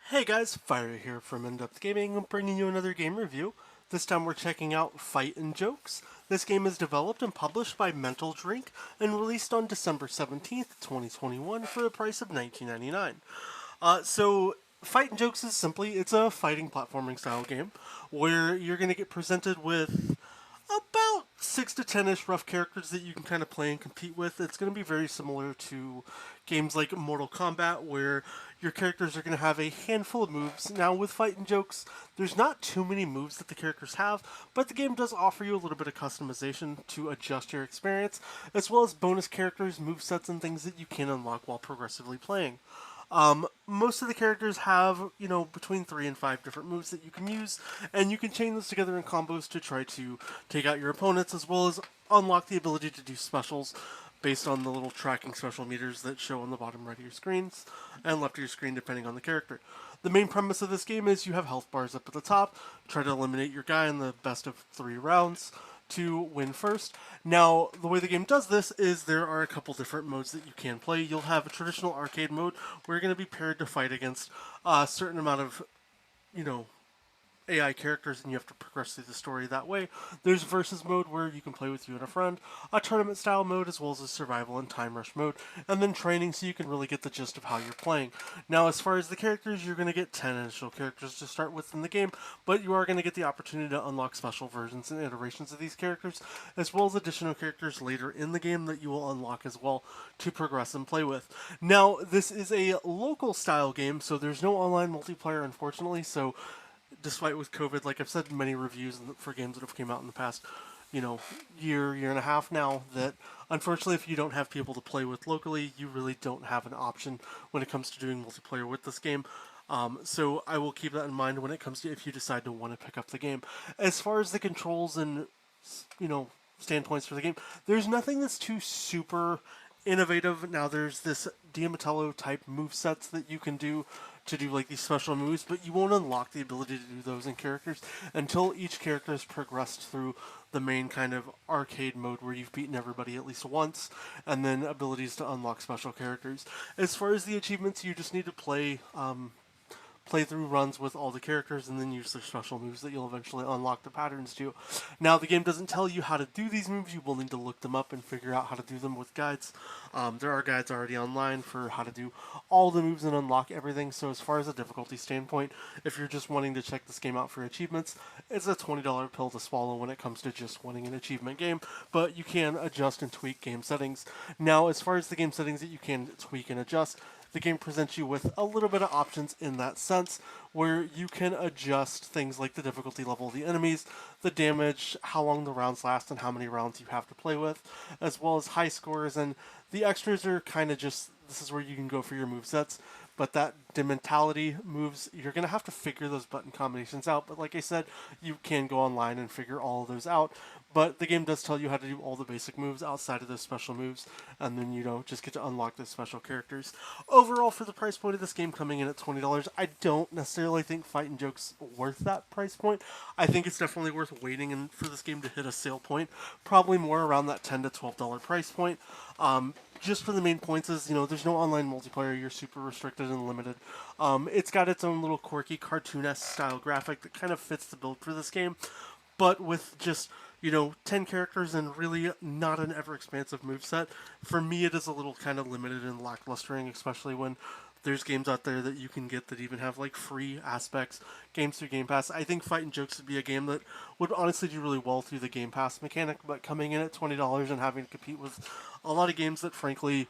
Hey guys, Fire here from InDepth Gaming, bringing you another game review. This time we're checking out FightNJokes. This game is developed and published by Mental Drink and released on December 17th, 2021 for the price of $19.99. FightNJokes is it's a fighting platforming style game where you're going to get presented with about 6 to 10-ish rough characters that you can kind of play and compete with. It's going to be very similar to games like Mortal Kombat, where your characters are going to have a handful of moves. Now, with FightNJokes, there's not too many moves that the characters have, but the game does offer you a little bit of customization to adjust your experience, as well as bonus characters, movesets, and things that you can unlock while progressively playing. Most of the characters have, between 3 and 5 different moves that you can use, and you can chain those together in combos to try to take out your opponents, as well as unlock the ability to do specials based on the little tracking special meters that show on the bottom right of your screens and left of your screen, depending on the character. The main premise of this game is you have health bars up at the top, try to eliminate your guy in the best of 3 rounds to win first. Now, the way the game does this is there are a couple different modes that you can play. You'll have a traditional arcade mode where you're going to be paired to fight against a certain amount of, you know, AI characters, and you have to progress through the story that way. There's versus mode where you can play with you and a friend, a tournament style mode, as well as a survival and time rush mode, and then training so you can really get the gist of how you're playing. Now, as far as the characters, you're going to get 10 initial characters to start with in the game, but you are going to get the opportunity to unlock special versions and iterations of these characters, as well as additional characters later in the game that you will unlock as well to progress and play with. Now, this is a local style game, so there's no online multiplayer, unfortunately, so despite with COVID, like I've said in many reviews for games that have came out in the past, year and a half now, that unfortunately, if you don't have people to play with locally, you really don't have an option when it comes to doing multiplayer with this game. So I will keep that in mind when it comes to if you decide to want to pick up the game. As far as the controls and standpoints for the game, there's nothing that's too super innovative. Now there's this Diamatello type move sets that you can do to do like these special moves, but you won't unlock the ability to do those in characters until each character has progressed through the main kind of arcade mode where you've beaten everybody at least once, and then abilities to unlock special characters. As far as the achievements, you just need to playthrough runs with all the characters and then use their special moves that you'll eventually unlock the patterns to. Now, the game doesn't tell you how to do these moves. You will need to look them up and figure out how to do them with guides. There are guides already online for how to do all the moves and unlock everything. So as far as a difficulty standpoint, if you're just wanting to check this game out for achievements, it's a $20 pill to swallow when it comes to just winning an achievement game, but you can adjust and tweak game settings. Now, as far as the game settings that you can tweak and adjust, the game presents you with a little bit of options in that sense, where you can adjust things like the difficulty level of the enemies, the damage, how long the rounds last, and how many rounds you have to play with, as well as high scores. And the extras are kind of just, this is where you can go for your movesets. But that mentality moves, you're going to have to figure those button combinations out. But like I said, you can go online and figure all of those out. But the game does tell you how to do all the basic moves outside of those special moves, and then just get to unlock those special characters. Overall, for the price point of this game coming in at $20, I don't necessarily think FightNJokes worth that price point. I think it's definitely worth waiting and for this game to hit a sale point, probably more around that $10 to $12 price point. Just for the main points is, there's no online multiplayer. You're super restricted and limited. It's got its own little quirky cartoon-esque style graphic that kind of fits the build for this game, but with just 10 characters and really not an ever-expansive moveset, for me it is a little kind of limited and lacklustering, especially when there's games out there that you can get that even have like free aspects, games through Game Pass. I think FightNJokes would be a game that would honestly do really well through the Game Pass mechanic, but coming in at $20 and having to compete with a lot of games that frankly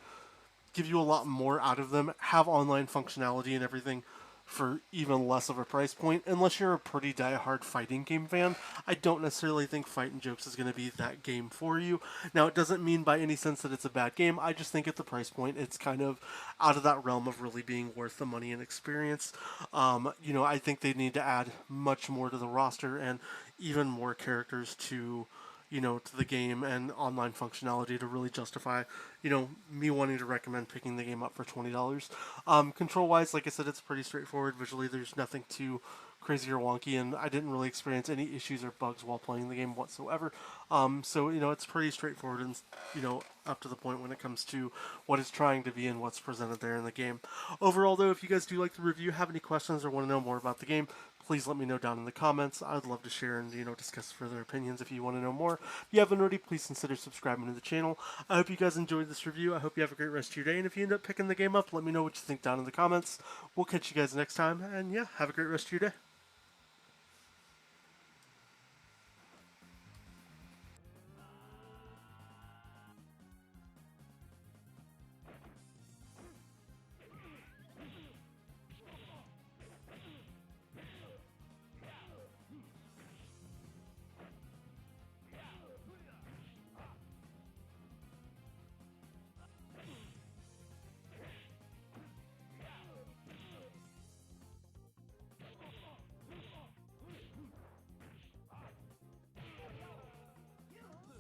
give you a lot more out of them, have online functionality and everything for even less of a price point, unless you're a pretty die-hard fighting game fan, I don't necessarily think FightNJokes is going to be that game for you. Now, it doesn't mean by any sense that it's a bad game. I just think at the price point, it's kind of out of that realm of really being worth the money and experience. I think they need to add much more to the roster and even more characters to the game and online functionality to really justify, me wanting to recommend picking the game up for $20. Control-wise, like I said, it's pretty straightforward. Visually, there's nothing too crazy or wonky, and I didn't really experience any issues or bugs while playing the game whatsoever. So it's pretty straightforward and up to the point when it comes to what it's trying to be and what's presented there in the game. Overall, though, if you guys do like the review, have any questions, or want to know more about the game, please let me know down in the comments. I'd love to share and discuss further opinions if you want to know more. If you haven't already, please consider subscribing to the channel. I hope you guys enjoyed this review. I hope you have a great rest of your day, and if you end up picking the game up, let me know what you think down in the comments. We'll catch you guys next time, and yeah, have a great rest of your day.